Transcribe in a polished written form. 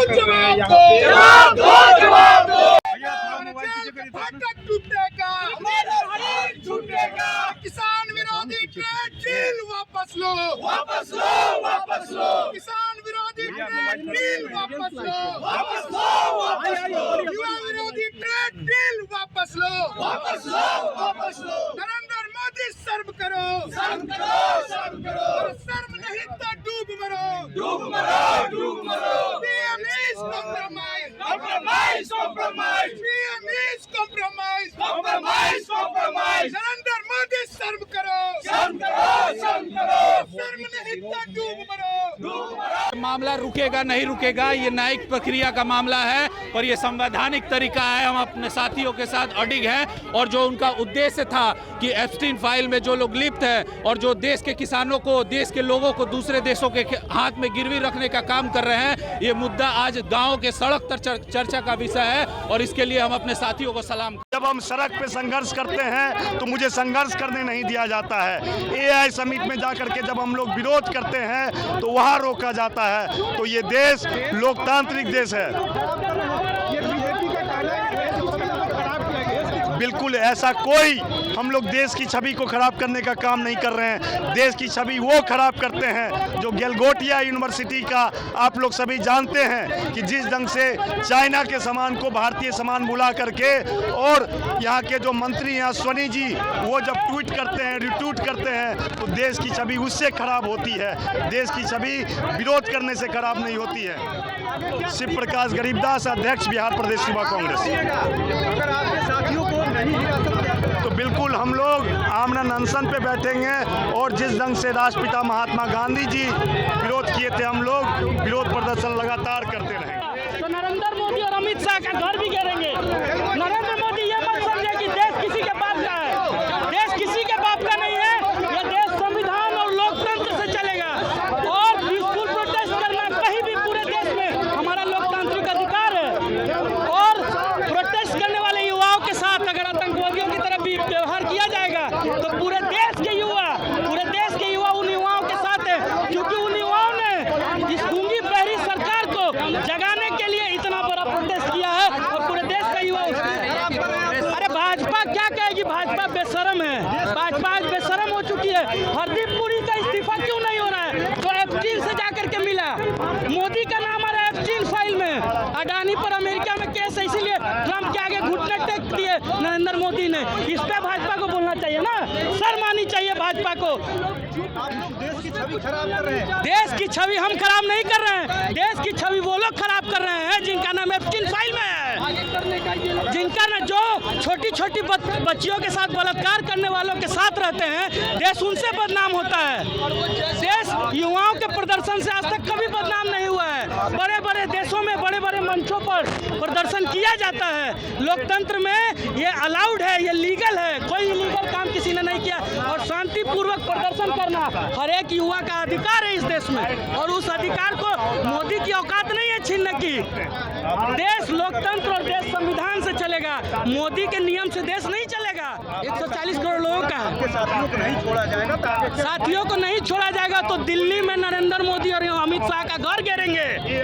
जवाब दो, जवाब दो, जवाब दो। फाटक टूटेगा, हमारा हक छूटेगा। किसान विरोधी ट्रेड डील वापस लो, वापस लो, वापस लो। किसान विरोधी ट्रेड डील वापस लो, वापस लो, वापस लो। युवा विरोधी ट्रेड डील वापस लो, वापस लो, वापस लो। नरेंद्र मोदी सर्व करो, सर्व करो, सर्व करो। सर्व नहीं तो डूब मरो, डूब मरो, डूब मरो। PM is compromise, compromise, compromise. PM is compromise, compromise, compromise. Narendra Modi सर्व करो, सर्व करो, सर्व करो। सर्व नहीं तो डूब मरो, डूब मरो। मामला रुकेगा नहीं रुकेगा, ये न्यायिक प्रक्रिया का मामला है और ये संवैधानिक तरीका है। हम अपने साथियों के साथ अडिग हैं और जो उनका उद्देश्य था कि एप्स्टीन फाइल में जो लोग लिप्त हैं और जो देश के किसानों को, देश के लोगों को दूसरे देशों के हाथ में गिरवी रखने का काम कर रहे हैं, ये मुद्दा आज गाँव के सड़क पर चर्चा का विषय है और इसके लिए हम अपने साथियों को सलाम। जब हम सड़क पे संघर्ष करते हैं तो मुझे संघर्ष करने नहीं दिया जाता है। AI समिट में जाकर के जब हम लोग विरोध करते हैं तो वहाँ रोका जाता है। तो ये देश लोकतांत्रिक देश है। बिल्कुल ऐसा कोई हम लोग देश की छवि को खराब करने का काम नहीं कर रहे हैं। देश की छवि वो खराब करते हैं जो गलगोटिया यूनिवर्सिटी का आप लोग सभी जानते हैं कि जिस ढंग से चाइना के सामान को भारतीय सामान बुला करके और यहाँ के जो मंत्री हैं स्वनी जी वो जब ट्वीट करते हैं, रिट्वीट करते हैं तो देश की छवि उससे खराब होती है। देश की छवि विरोध करने से खराब नहीं होती है। शिव प्रकाश गरीबदास, अध्यक्ष बिहार प्रदेश युवा कांग्रेस। तो बिल्कुल हम लोग आमरण अनशन पे बैठेंगे और जिस ढंग से राष्ट्रपिता महात्मा गांधी जी विरोध किए थे, हम लोग विरोध प्रदर्शन लगातार करते रहेंगे। तो नरेंद्र मोदी और अमित शाह का घर भी घेरेंगे। नरेंद्र मोदी ये मत समझे कि देश किसी के बाप का है। देश किसी के बाप का नहीं है। ये देश संविधान और लोकतंत्र से चलेगा और पीसफुल प्रोटेस्ट करना कहीं भी पूरे देश में हमारा लोकतांत्रिक अधिकार है। और प्रोटेस्ट करने वाले युवाओं के साथ अगर आतंकवादियों की तरफ भी व्यवहार किया जाएगा तो पूरे देश के युवा उन युवाओं के साथ है, क्योंकि उन युवाओं ने इस गूंगी बहरी सरकार को जगाने के लिए इतना बड़ा प्रोटेस्ट किया है और पूरे देश का युवा अरे भाजपा क्या कहेगी? भाजपा बेशरम है। भाजपा आज बेशरम हो चुकी है। हरदीप पुरी का इस्तीफा क्यों नहीं हो रहा है? तो एप्स्टीन से जाकर के मिला, मोदी का नाम आ रहा है एप्स्टीन फाइल में। अडानी पर अमेरिका में केस है, इसीलिए ट्रंप के आगे घुटने टेक दिए नरेंद्र मोदी ने। इस पे भाजपा को बोलना चाहिए ना, शर्म आनी चाहिए भाजपा को। देश की छवि खराब कर रहे हैं। देश की छवि हम खराब नहीं कर रहे हैं। देश की छवि वो लोग खराब कर रहे हैं जिनका नाम एप्स्टीन फाइल में है, जिनका ना जो छोटी छोटी बच्चियों के साथ बलात्कार करने वालों के साथ रहते हैं, देश उनसे बदनाम होता है। देश युवाओं के प्रदर्शन से आज तक कभी बदनाम नहीं हुआ है। बड़े बड़े देशों में बड़े बड़े मंचों पर प्रदर्शन किया जाता है। लोकतंत्र में ये अलाउड है, ये लीगल है। कोई इलीगल काम किसी ने नहीं किया और शांतिपूर्वक प्रदर्शन करना हर एक युवा का अधिकार है इस देश में और उस अधिकार को मोदी की औकात नहीं है छीनने की। देश लोकतंत्र और देश संविधान से चलेगा, मोदी के नियम से देश नहीं चलेगा। 140 करोड़ लोगों का साथियों को नहीं छोड़ा जाएगा। साथियों को नहीं छोड़ा जाएगा तो दिल्ली में नरेंद्र मोदी और अमित शाह का घर घेरेंगे।